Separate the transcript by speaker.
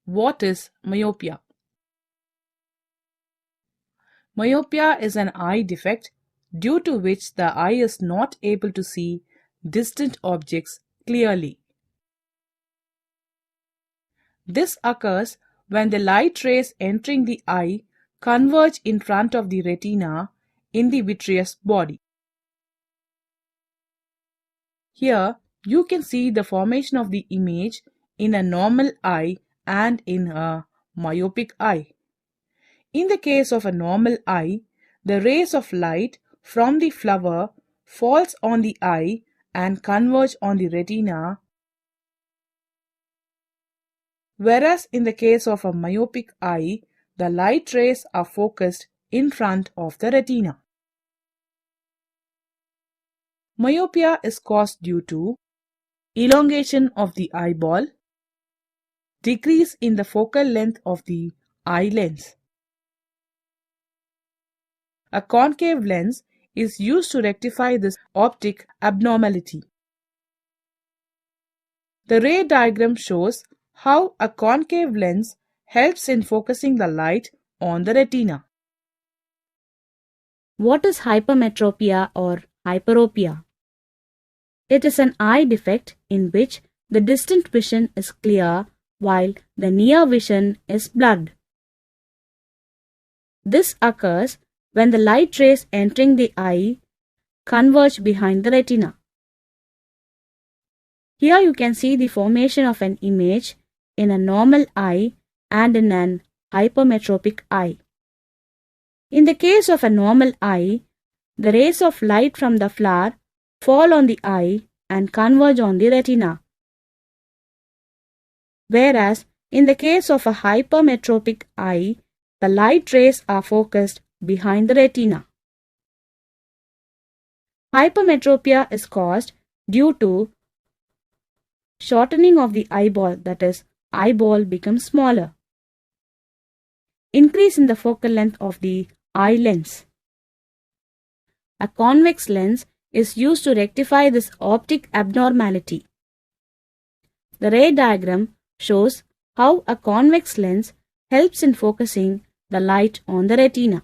Speaker 1: What is myopia? Myopia is an eye defect due to which the eye is not able to see distant objects clearly. This occurs when the light rays entering the eye converge in front of the retina in the vitreous body. Here you can see the formation of the image in a normal eye and in a myopic eye. In the case of a normal eye, the rays of light from the flower falls on the eye and converge on the retina, whereas in the case of a myopic eye, the light rays are focused in front of the retina. Myopia is caused due to elongation of the eyeball, decrease in the focal length of the eye lens. A concave lens is used to rectify this optic abnormality. The ray diagram shows how a concave lens helps in focusing the light on the retina.
Speaker 2: What is hypermetropia or hyperopia? It is an eye defect in which the distant vision is clear while the near vision is blurred. This occurs when the light rays entering the eye converge behind the retina. Here you can see the formation of an image in a normal eye and in an hypermetropic eye. In the case of a normal eye, the rays of light from the flower fall on the eye and converge on the retina. Whereas in the case of a hypermetropic eye, the light rays are focused behind the retina. Hypermetropia is caused due to shortening of the eyeball, that is, eyeball becomes smaller. Increase in the focal length of the eye lens. A convex lens is used to rectify this optic abnormality. The ray diagram shows how a convex lens helps in focusing the light on the retina.